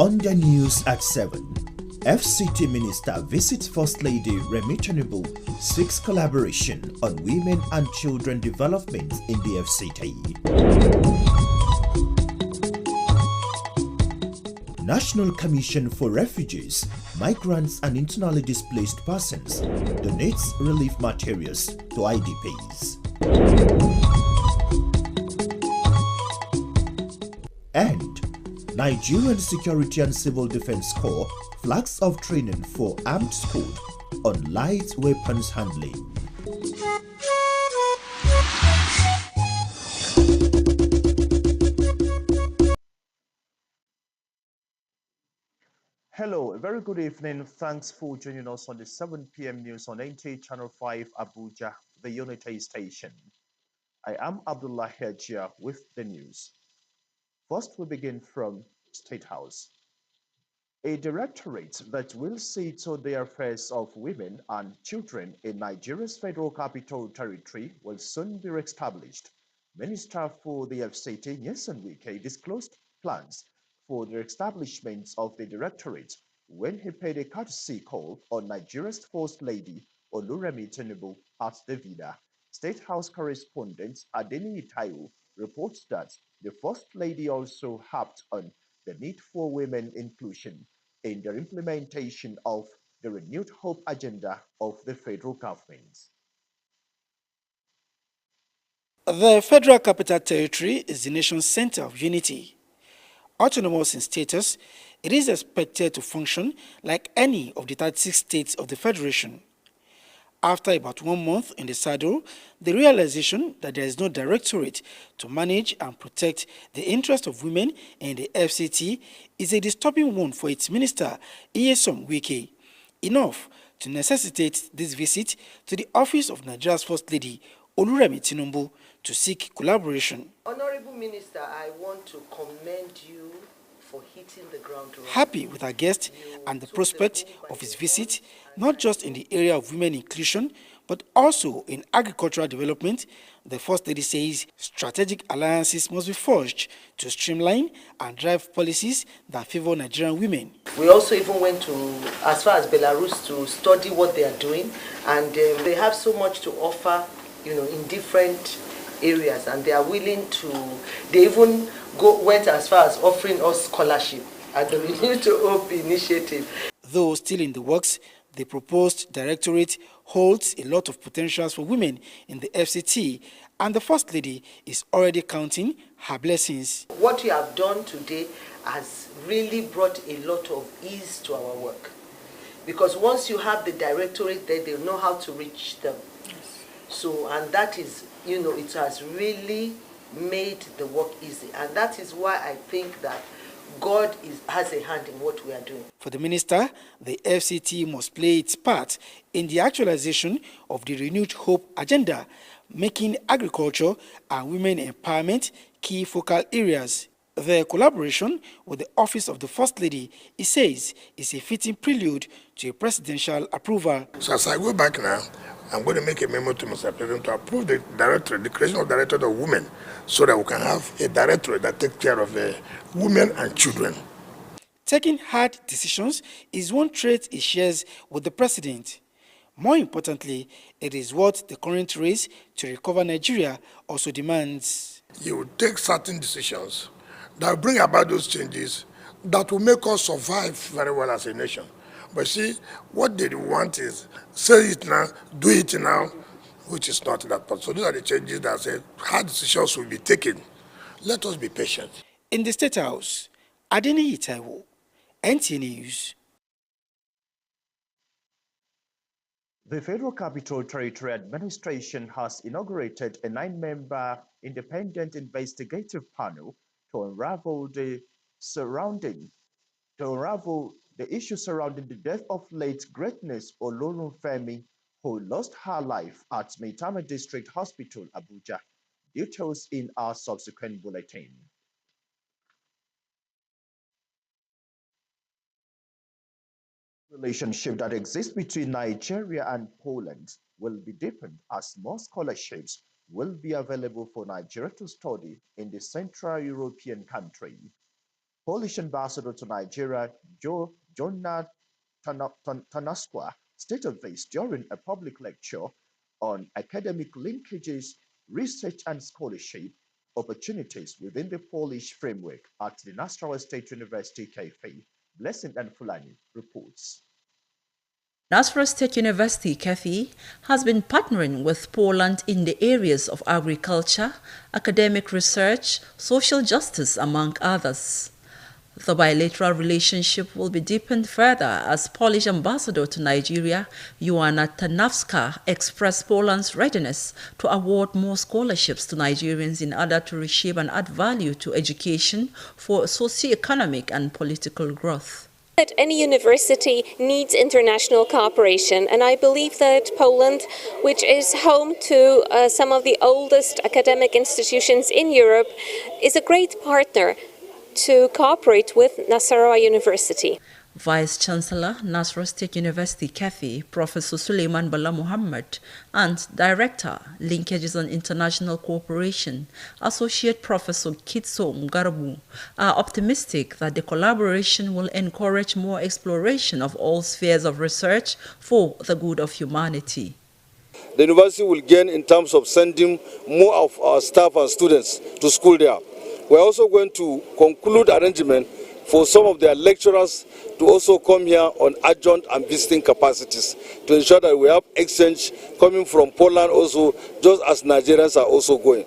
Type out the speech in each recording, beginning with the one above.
On the news at 7, FCT Minister visits First Lady Remi Tinubu, seeks collaboration on women and children development in the FCT. National Commission for Refugees, Migrants and Internally Displaced Persons donates relief materials to IDPs. And Nigerian Security and Civil Defense Corps flags off training for armed squad on light weapons handling. Hello, a very good evening. Thanks for joining us on the 7 p.m. news on NTA Channel 5 Abuja, the Unity station. I am Abdullah Hajia with the news. First, we begin from State House. A directorate that will see to the affairs of women and children in Nigeria's Federal Capital Territory will soon be established. Minister for the FCT, Nyesom Wike, disclosed plans for the establishment of the directorate when he paid a courtesy call on Nigeria's First Lady, Oluremi Tinubu, at the Vida. State House correspondent Adeni Taiwo reports that the First Lady also harped on the need for women inclusion in the implementation of the renewed hope agenda of the federal government. The Federal Capital Territory is the nation's center of unity. Autonomous in status, it is expected to function like any of the 36 states of the Federation. After about 1 month in the saddle, the realization that there is no directorate to manage and protect the interests of women in the FCT is a disturbing one for its minister, Nyesom Wike, enough to necessitate this visit to the office of Nigeria's First Lady, Oluremi Tinubu, to seek collaboration. Honorable Minister, I want to commend you for hitting the ground running. Happy with our guest and the prospect of his visit, not just in the area of women inclusion, but also in agricultural development, the First Lady says strategic alliances must be forged to streamline and drive policies that favor Nigerian women. We also even went to as far as Belarus to study what they are doing, and they have so much to offer, in different areas, and they are willing to. They even went as far as offering us scholarship at the Renewed Hope initiative. Though still in the works, the proposed directorate holds a lot of potentials for women in the FCT, and the First Lady is already counting her blessings. What you have done today has really brought a lot of ease to our work, because once you have the directorate there, they know how to reach them. Yes. So, and that is, it has really made the work easy, and that is why I think that God has a hand in what we are doing. For the minister, the FCT must play its part in the actualization of the Renewed Hope agenda, making agriculture and women empowerment key focal areas. The collaboration with the Office of the First Lady, he says, is a fitting prelude to a presidential approval. So as I go back now, I'm going to make a memo to Mr. President to approve the directorate, the creation of directorate of women, so that we can have a directorate that takes care of women and children. Taking hard decisions is one trait he shares with the president. More importantly, it is what the current race to recover Nigeria also demands. You will take certain decisions that will bring about those changes that will make us survive very well as a nation. But see, what they want is say it now, do it now, which is not that part. So these are the changes that say hard decisions will be taken. Let us be patient. In the State House, Adeni Taiwo, NTA News. The Federal Capital Territory Administration has inaugurated a 9-member independent investigative panel to unravel the issue surrounding the death of late Greatness Olorunfemi, who lost her life at Maitama District Hospital, Abuja. Details in our subsequent bulletin. Relationship that exists between Nigeria and Poland will be deepened as more scholarships will be available for Nigeria to study in the Central European country. Polish ambassador to Nigeria, Jonna Tanaskwa, stated this during a public lecture on academic linkages, research and scholarship opportunities within the Polish framework at the National State University Cafe. Blessing and Fulani reports. Nasra State University, KEFI, has been partnering with Poland in the areas of agriculture, academic research, social justice, among others. The bilateral relationship will be deepened further as Polish ambassador to Nigeria, Joanna Tanawska, expressed Poland's readiness to award more scholarships to Nigerians in order to reshape and add value to education for socio-economic and political growth. That any university needs international cooperation, and I believe that Poland, which is home to some of the oldest academic institutions in Europe, is a great partner to cooperate with Nasarawa University. Vice-Chancellor, Nasarawa State University, KEFI, Professor Suleiman Bala Muhammad, and Director, Linkages and International Cooperation, Associate Professor Kitso Ngarabu, are optimistic that the collaboration will encourage more exploration of all spheres of research for the good of humanity. The university will gain in terms of sending more of our staff and students to school there. We're also going to conclude arrangement for some of their lecturers to also come here on adjunct and visiting capacities to ensure that we have exchange coming from Poland also, just as Nigerians are also going.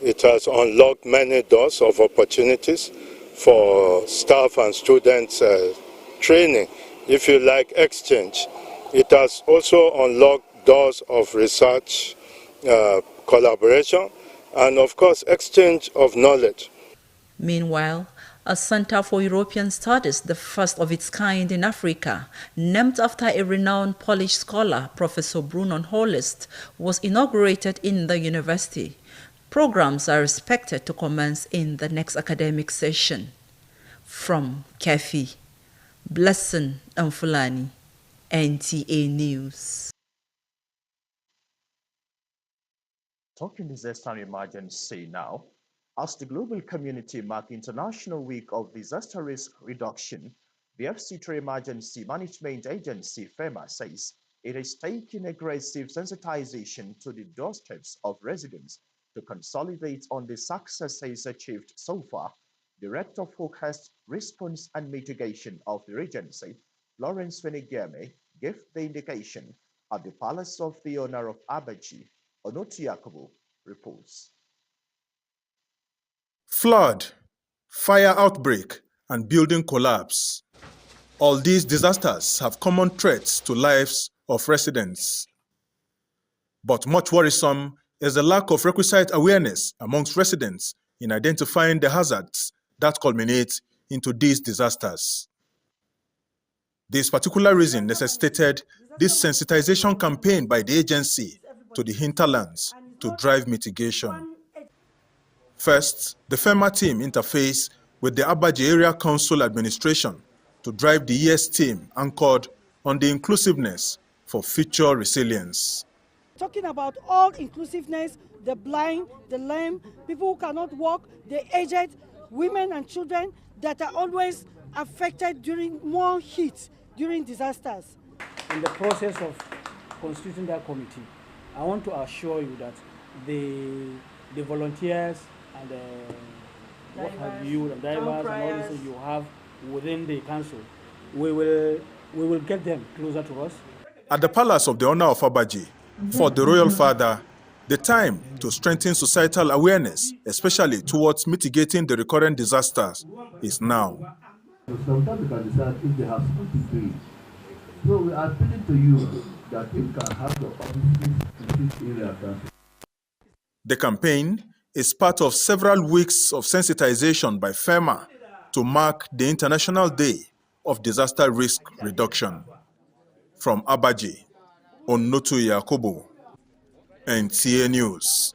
It has unlocked many doors of opportunities for staff and students training, if you like, exchange. It has also unlocked doors of research, collaboration, and of course, exchange of knowledge. Meanwhile, a Center for European Studies, the first of its kind in Africa, named after a renowned Polish scholar, Professor Bruno Holist, was inaugurated in the university. Programs are expected to commence in the next academic session. From KEFI, Blessing and Fulani, NTA News. Talking disaster emergency now. As the global community marks International Week of Disaster Risk Reduction, the FC3 Emergency Management Agency, FEMA, says it is taking aggressive sensitization to the doorsteps of residents to consolidate on the successes achieved so far. Director of Focused Response and Mitigation of the agency, Lawrence Wenigame, gave the indication at the Palace of the Owner of Abuja. Onotu Yakubu reports. Flood, fire outbreak, and building collapse. All these disasters have common threats to lives of residents. But much worrisome is the lack of requisite awareness amongst residents in identifying the hazards that culminate into these disasters. This particular reason necessitated this sensitization campaign by the agency to the hinterlands to drive mitigation. First, the FEMA team interfaced with the Abuja Area Council Administration to drive the ES team anchored on the inclusiveness for future resilience. Talking about all inclusiveness, the blind, the lame, people who cannot walk, the aged, women and children that are always affected during more heat, during disasters. In the process of constituting that committee, I want to assure you that the volunteers and what have you, the divers and all this you have within the council, we will get them closer to us. At the Palace of the Owner of Abuja, for the Royal Father, the time to strengthen societal awareness, especially towards mitigating the recurrent disasters, is now. Sometimes we can decide if they have something to do it. So we are appealing to you that you can have the offices in this area. The campaign is part of several weeks of sensitization by FEMA to mark the International Day of Disaster Risk Reduction. From Abuja, Onotu Yakubu, NTA News.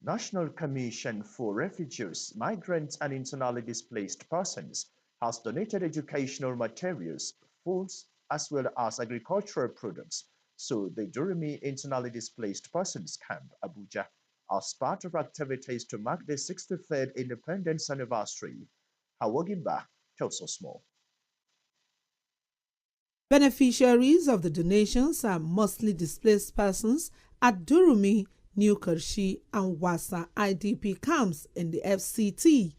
National Commission for Refugees, Migrants and Internally Displaced Persons has donated educational materials, foods, as well as agricultural products to the Durumi Internally Displaced Persons Camp, Abuja. as part of activities to mark the 63rd Independence Anniversary. Hawagimba tells us more. Beneficiaries of the donations are mostly displaced persons at Durumi, New Karshi, and Wasa IDP camps in the FCT.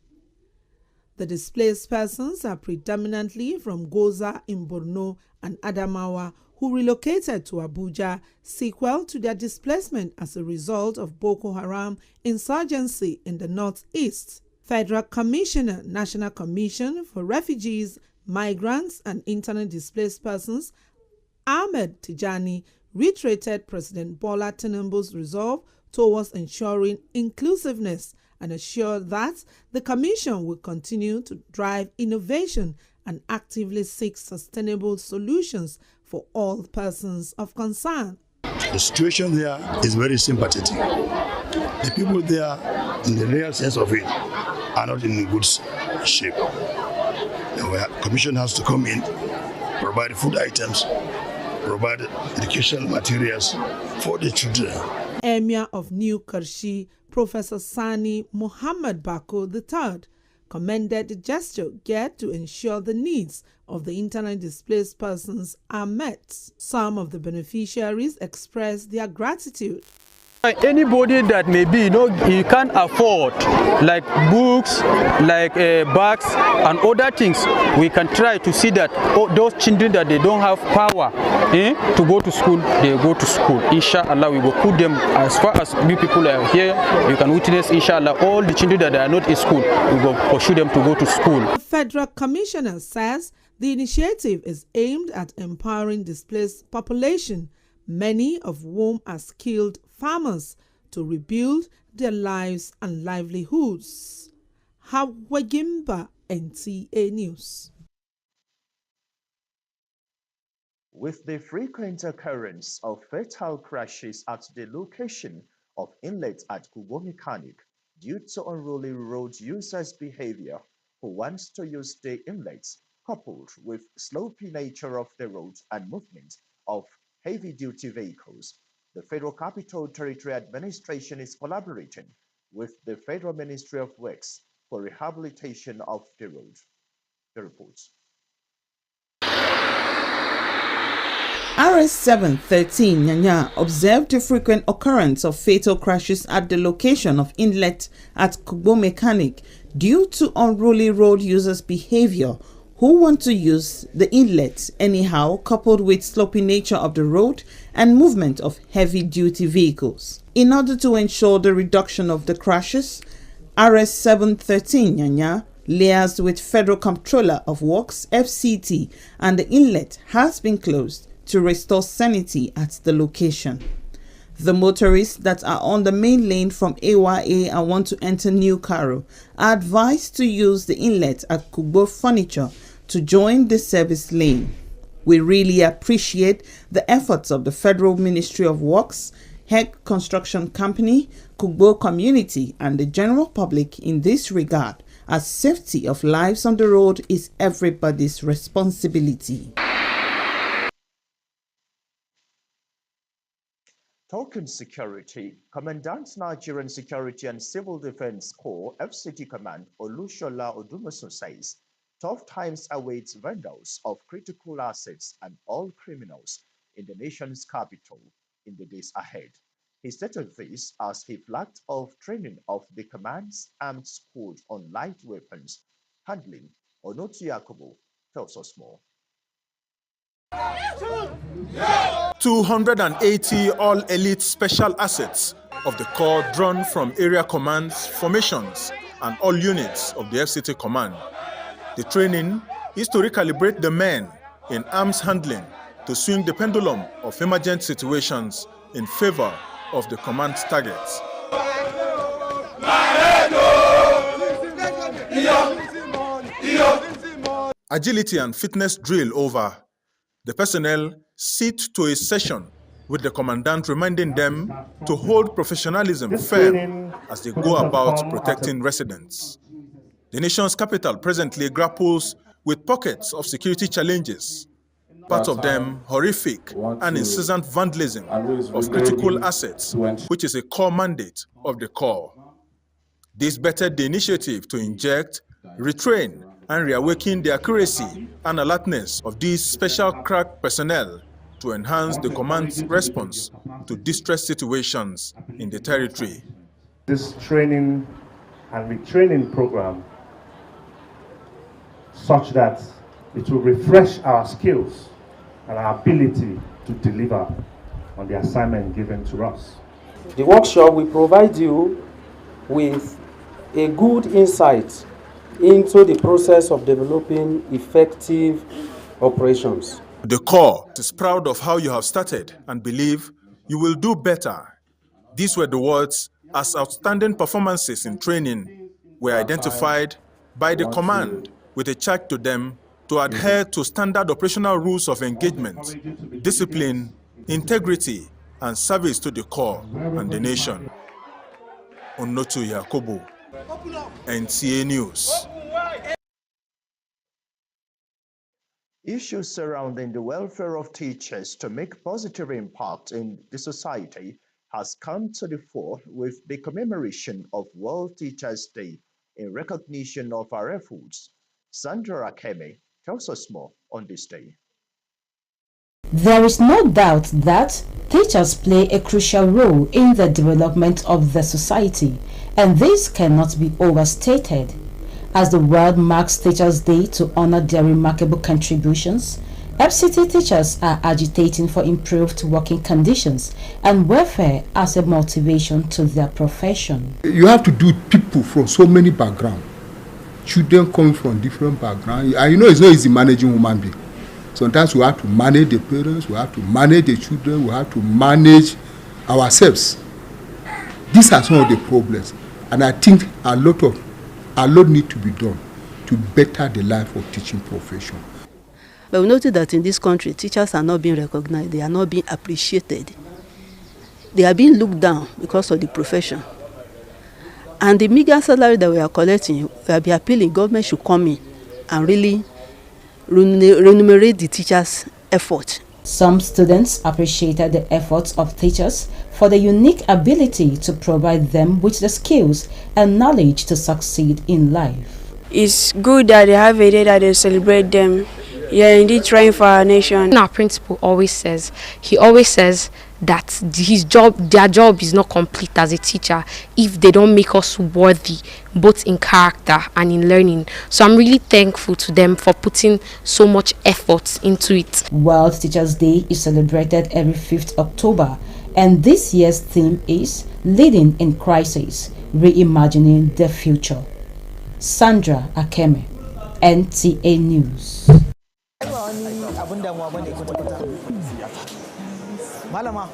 The displaced persons are predominantly from Goza in Borno and Adamawa, who relocated to Abuja sequel to their displacement as a result of Boko Haram insurgency in the northeast. Federal Commissioner, National Commission for Refugees, Migrants and Internally Displaced Persons, Ahmed Tijani, reiterated President Bola Tinubu's resolve towards ensuring inclusiveness and assured that the Commission will continue to drive innovation and actively seek sustainable solutions for all persons of concern. The situation there is very sympathetic. The people there, in the real sense of it, are not in good shape. The Commission has to come in, provide food items, provide educational materials for the children. Emir of New Karshi, Professor Sani Muhammad Bako III, commended the gesture geared to ensure the needs of the internally displaced persons are met. Some of the beneficiaries expressed their gratitude. Anybody that maybe you can't afford, like books, like bags and other things, we can try to see that those children that they don't have power to go to school, they go to school. Inshallah, we will put them, as far as we people are here, you can witness, inshallah, all the children that are not in school, we will pursue them to go to school. The Federal Commissioner says the initiative is aimed at empowering displaced population, many of whom are skilled farmers, to rebuild their lives and livelihoods. Hawagimba, NTA News. With the frequent occurrence of fatal crashes at the location of inlets at Kubo Mechanic due to unruly road users' behavior who wants to use the inlets, coupled with slopey nature of the road and movement of heavy-duty vehicles, the Federal Capital Territory Administration is collaborating with the Federal Ministry of Works for rehabilitation of the road. The reports. RS-713 Nyanya observed a frequent occurrence of fatal crashes at the location of inlet at Kubo Mechanic due to unruly road users' behavior who want to use the inlet anyhow, coupled with slopey nature of the road and movement of heavy-duty vehicles. In order to ensure the reduction of the crashes, RS-713 Nyanya liaised with Federal Comptroller of Works (FCT), and the inlet has been closed to restore sanity at the location. The motorists that are on the main lane from AYA and want to enter New Cairo are advised to use the inlet at Kubo Furniture to join the service lane. We really appreciate the efforts of the Federal Ministry of Works, Heck Construction Company, Kubo community and the general public in this regard, as safety of lives on the road is everybody's responsibility. Token security, Commandant Nigerian Security and Civil Defense Corps FCT Command Olushola Odumosun says tough times await vendors of critical assets and all criminals in the nation's capital in the days ahead. He stated this as he flagged off training of the command's armed squad on light weapons handling. Onotu Yakubu tells us more. 280 all-elite special assets of the Corps drawn from area commands, formations, and all units of the FCT Command. The training is to recalibrate the men in arms handling to swing the pendulum of emergent situations in favor of the command's targets. Agility and fitness drill over. The personnel sit to a session with the commandant reminding them to hold professionalism firm as they go about protecting residents. The nation's capital presently grapples with pockets of security challenges. part of them horrific and incessant vandalism of critical assets, which is a core mandate of the Corps. This bettered the initiative to inject, retrain, and reawaken the accuracy and alertness of these special crack personnel to enhance the command's response to distress situations in the territory. This training and retraining program such that it will refresh our skills and our ability to deliver on the assignment given to us. The workshop will provide you with a good insight into the process of developing effective operations. The Corps is proud of how you have started and believe you will do better. These were the words as outstanding performances in training were identified by the command with a charge to them to adhere to standard operational rules of engagement, discipline, integrity, and service to the Corps and the nation. Onotu Yakobo, NTA News. Issues surrounding the welfare of teachers to make positive impact in the society has come to the fore with the commemoration of World Teachers' Day in recognition of our efforts. Sandra Akeme tells us more on this day. There is no doubt that teachers play a crucial role in the development of the society, and this cannot be overstated. As the world marks Teachers' Day to honor their remarkable contributions, FCT teachers are agitating for improved working conditions and welfare as a motivation to their profession. You have to do people from so many backgrounds. Children coming from different backgrounds. And you know it's not easy managing human being. Sometimes we have to manage the parents, we have to manage the children, we have to manage ourselves. These are some of the problems. And I think a lot need to be done to better the life of teaching profession. But we noted that in this country, teachers are not being recognized, they are not being appreciated. They are being looked down because of the profession. And the meager salary that we are collecting, we are be appealing, government should come in and really remunerate the teachers' effort. Some students appreciated the efforts of teachers for the unique ability to provide them with the skills and knowledge to succeed in life. It's good that they have a day that they celebrate them. Yeah, indeed trying for our nation. Our principal always says, that their job is not complete as a teacher if they don't make us worthy, both in character and in learning. So I'm really thankful to them for putting so much effort into it. World Teachers' Day is celebrated every 5th October, and this year's theme is Leading in Crisis, Reimagining the Future. Sandra Akeme, NTA News. Malama,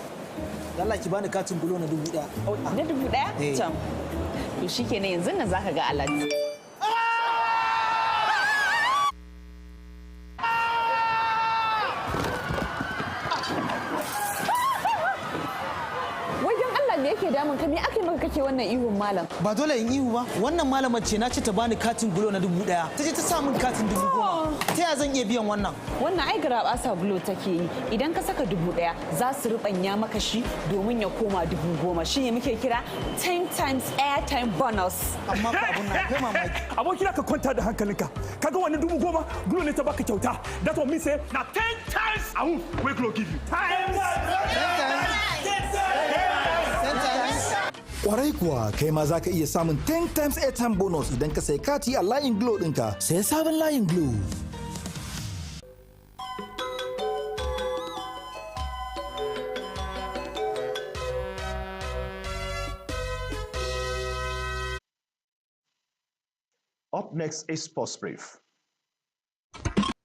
Allah ki bani katin bulo na 1000. Na 1000? Tam. To shikenan yanzu nan zaka ga alert. Me yake damun ka? Me ake maka kake wannan ihun malam? Ba dole in ihu ba. Wannan malamar ce na ce ta bani katin bulo na 1000. Ta je ta sa min katin 10,000. Ta ya zan iya biyan wannan? Wannan ai garabasa bulo take yi. Idan ka saka 1000 za su rubanya maka shi domin ya koma 10,000. Shi ne muke kira 10 times airtime bonus. Amma ba abun nan kai mamaki. Abokina ka kwanta da hankalinka. Kaga wannan 10,000 bulo ne ta baka kyauta. That what me say na 10 times ahun we go give you. Times. Kwarai kuwa kai ma za ka iya samun 10 times airtime bonus idan ka sai kati a layin Glo ɗinka. Sai sabon layin Glo. Up next is Sports Brief.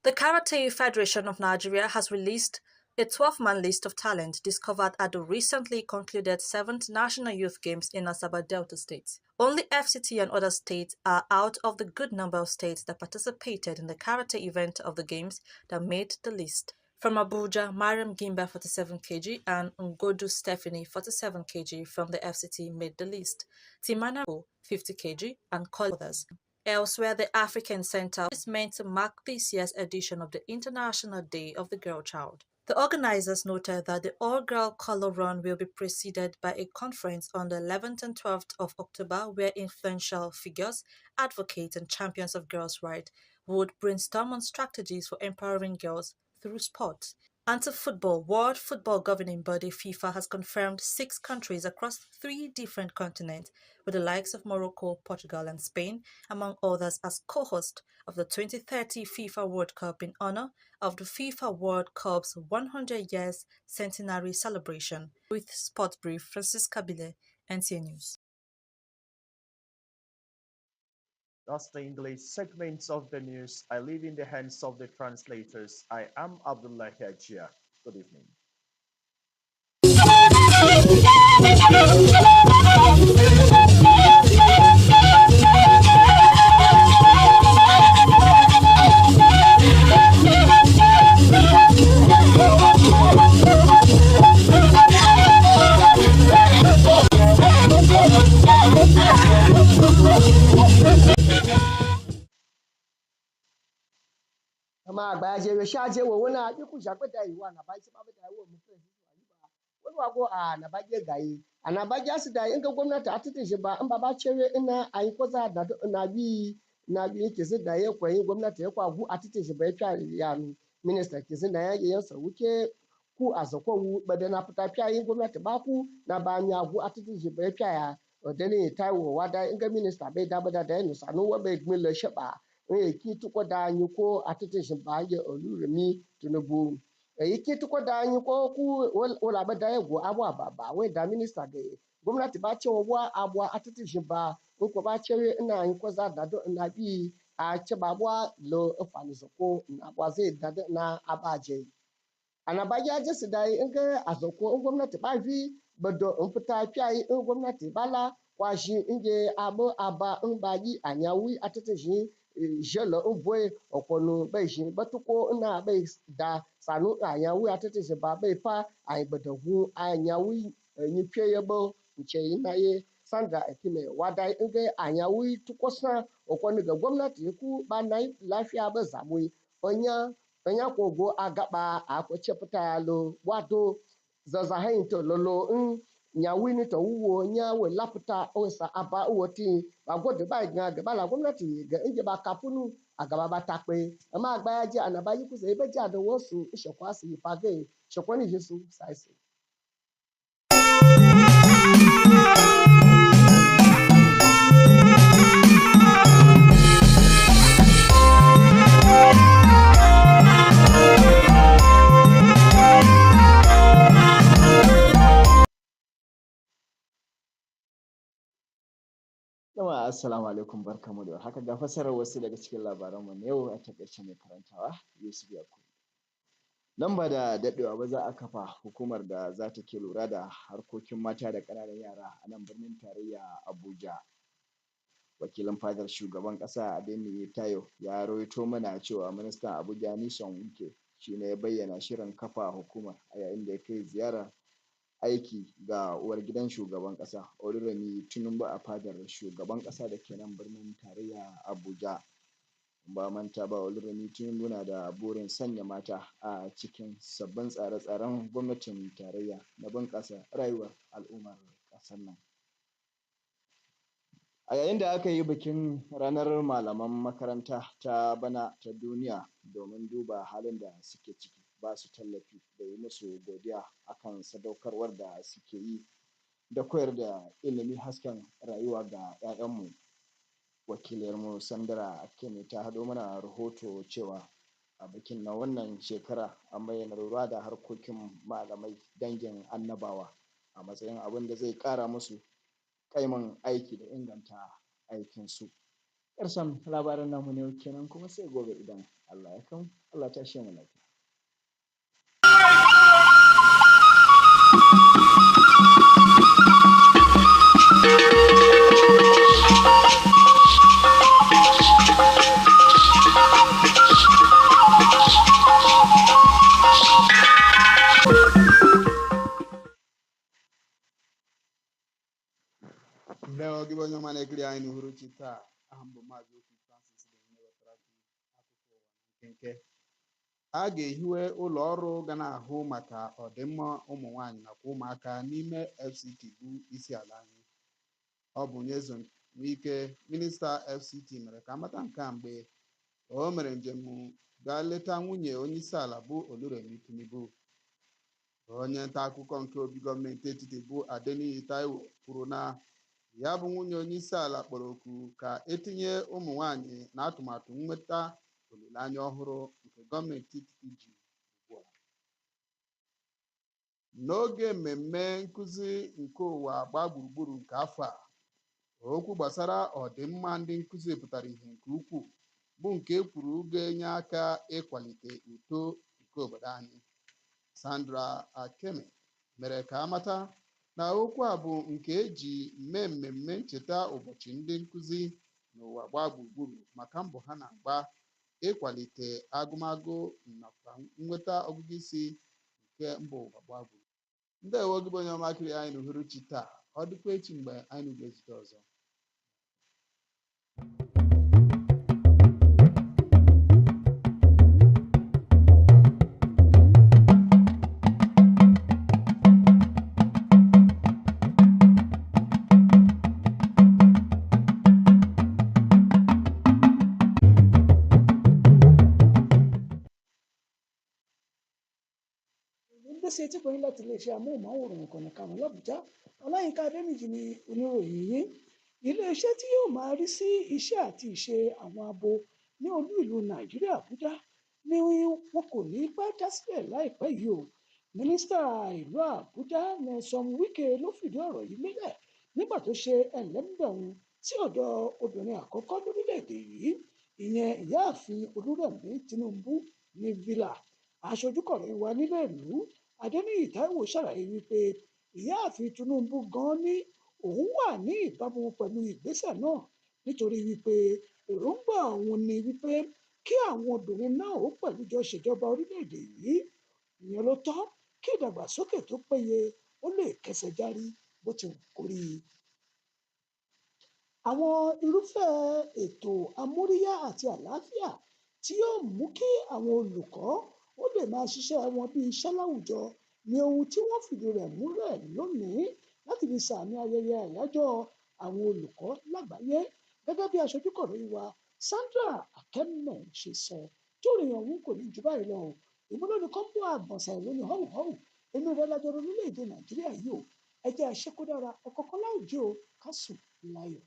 The Karate Federation of Nigeria has released a 12-man list of talent discovered at the recently concluded 7th National Youth Games in Asaba Delta State. Only FCT and other states are out of the good number of states that participated in the karate event of the games that made the list. From Abuja, Mariam Gimba 47 kg and Ngodu Stephanie 47 kg from the FCT made the list. Timana 50 kg and others. Elsewhere, the African Center is meant to mark this year's edition of the International Day of the Girl Child. The organizers noted that the all-girl color run will be preceded by a conference on the 11th and 12th of October where influential figures, advocates and champions of girls' rights would brainstorm on strategies for empowering girls through sport. And to football, World Football Governing Body FIFA has confirmed 6 countries across 3 different continents, with the likes of Morocco, Portugal and Spain, among others, as co-host of the 2030 FIFA World Cup in honor of the FIFA World Cup's 100 years centenary celebration. With Sports Brief, Francisca Bile, NTA News. That's the English segments of the news. I leave in the hands of the translators. I am Abdullah Hajia. Good evening. Ama agbaje we shaje wo wona yiku shapeta yiwa na bashi babeta wo mu president wa wani wago a na baje gayi ana baje su da in ga gwamnati a titin shi ba in ba cewe ina ayi ko za da na bi ke su da ya koyi gwamnati ya kwagu a titin shi ba ya ya minister ke su da ya yi yansa wuke ku a zako wu bada na fita fiya yin gwamnati ba ku na ba mi agu a titin shi ba ya odani taiwo wada in ga minister bai da bada da ya nusa no wa bai gmin le shaba ki tuko da anyi ko a titin shi ba ya olurumi tunubu ki tuko da anyi ko ku wala ba da yago abuwa ba wai da minista ga gwamnati ba cewa wa abuwa a titin shi ba in ko ba cewa ina yin ko za da ina bi a ce ba abuwa lo ifani ko na ba zai da na abaje ana ba ya ji su da in ga a zako in gwamnati ba fi bado in fita fiyayi in gwamnati bala kwashi inge abu aba in ba yi anyawi a titin shi jelo boy okono bai shi batuko ina bai da sanu anya wi atete se ba bai fa ai badagu anya wi ni payable nche ina ye sandra ekime wada inge anya wi tukosa okono ga gwamnati ku ba nai lafiya ba zamui onya kogo agaba akwace fita lo wato zazahain to lolo in nyawi ni to wo nya we laputa o sa aba woti agode ba ga la gwamnati ga inje ba kapunu agaba ba takpe ama agba je anaba yi ku se be ja do wosu ishokwa si page shokwani jesu saisi Jama'a assalamu alaikum barkamu da haka ga fasarar wasu daga cikin labaranmu na yau a takaice mai karantawa Yusuf Yakubu. Nan ba da daɗewa ba za a kafa hukumar da za ta ke lura da harkokin mata da ƙananan yara a nan birnin tarayya Abuja. Wakilin fadar shugaban ƙasa Adeniyi Tayo ya rawaito mana cewa ministan Abuja Nyesom Wike shi ne ya bayyana shirin kafa hukumar a yayin da ya kai ziyarar aiki ga uwar gidan shugaban ƙasa Oluremi Tinubu a fadar shugaban ƙasa da ke nan birnin tarayya Abuja. Ba manta ba Oluremi Tinubu na da burin sanya mata a cikin sabbin tsare-tsaren gwamnatin tarayya na bunƙasa rayuwar al'ummar ƙasar nan. A yayin da aka yi bikin ranar malaman makaranta ta bana ta duniya domin duba halin da suke ciki, ba su tallafi da yi musu godiya akan sadaukarwar da suke yi da koyar da ilimi hasken rayuwa ga 'ya'yanmu. Wakiliyarmu Sandra Akemi ta haɗo mana rahoto cewa a bikin na wannan shekara an bayyana lura da harkokin malamai dangin annabawa a matsayin abin da zai ƙara musu ƙaimin aiki da inganta aikinsu. Ƙarshen labaran namu ne kenan kuma sai gobe idan Allah ya kan Allah ta shi mu lafiya. Leo gibonyo mane kiri aini huru chita ahambo mazo nke a ga-ehiwe ụlọ ọrụ ga na-ahụ maka ọdịmma ụmụ nwanyị nakwa ụmụaka n'ime FCT bụ isi ala anyị. Ọ bụ Nyesom Wike, minista FCT, mere ka amata nke a mgbe o mere njem gaa leta nwunye onyeisiala bụ Oluremi Tinubu. Onye nta akụkọ nke obi gọọmenti etiti bụ Adeniyi Taiwo kwuru na ya bụ nwunye onyeisiala kpọrọ oku ka etinye ụmụ nwanyị na atụmatụ nnweta olileanya ọhụrụ nke gọọmenti etiti ji ugbu a. N'oge mmemme nkụzi nke ụwa gbaa gburugburu nke afọ a, okwu gbasara ọdịmma ndị nkụzi pụtara ihe nke ukwuu, bụ nke e kwuru ga-enye aka ịkwalite uto nke obodo anyị. Sandra Akeme mere ka amata na okwu a bụ nke eji mee mmemme ncheta ụbọchị ndị nkụzi n'ụwa gbaa gburugburu maka mbọ ha na-agba ịkwalite agụmagụ nakwa nnweta ọgụgụ isi nke mba ụwa gbaa gburugburu. Ndewo gị bụ onye ọma kiri anyị n'uhuruchi taa. Ọ dịkwa echi mgbe anyị ga-ezute ọzọ. gbèsè tí kò ní láti iléeṣẹ́ amóhùnmáwòrán ìkànnì karùn-ún l'Àbújá. Ọláyínká Adéníjì ni oníròyìn yìí. Iléeṣẹ́ tí yóò máa rí sí iṣẹ́ àti ìṣe àwọn abo ní olú ìlú Nàìjíríà Àbújá ni wọn kò ní pẹ́ dá sílẹ̀ láìpẹ́ yìí o. Mínísítà ìlú Àbújá Nyesom Wike ló fìdí ọ̀rọ̀ yìí múlẹ̀ nígbà tó ṣe ẹlẹ́mbẹ̀rún sí ọ̀dọ̀ obìnrin àkọ́kọ́ lórílẹ̀‐èdè yìí, ìyẹn ìyáàfin Olúrẹ̀mí Tinubu ní Villa. Aṣojúkọ̀ròyìn wa nílé ìlú Adéníyì Táíwò ṣàlàyé wípé ìyáàfin Tinubu gan ní òun wà ní ìbámu pẹ̀lú ìgbésẹ̀ náà nítorí wípé èròǹgbà òun ni wípé kí àwọn obìnrin náà ó pẹ̀lú jọ ṣèjọba orílẹ̀-èdè yìí. Ìyẹn ló tọ́ kí ìdàgbàsókè tó péye ó lè kẹsẹ̀ járí bó ti wù kó rí. Àwọn irúfẹ́ ètò amóríyá àti àlàáfíà tí yóò mú kí àwọn olùkọ́ ó lè máa ṣiṣẹ́ wọn bí iṣẹ́ láwùjọ ni ohun tí wọ́n fìdí rẹ̀ múlẹ̀ lónìí láti fi sàmì ayẹyẹ àyájọ́ àwọn olùkọ́ lágbàáyé. Gẹ́gẹ́ bí aṣojúkọ̀ròyìn wa Sandra Akeme ṣe sọ, tí òrìyàn òun kò ní jù báyìí lọ o. Ìmúlòdì kan bó àgbọ̀nsà ìlú họ́wùhọ́wù inú rẹ̀ lájọ orílẹ̀-èdè Nàìjíríà yìí o. Ẹ jẹ́ àṣekúdára ọ̀kọ̀ọ̀kan láwùjọ ká sùn láyọ̀.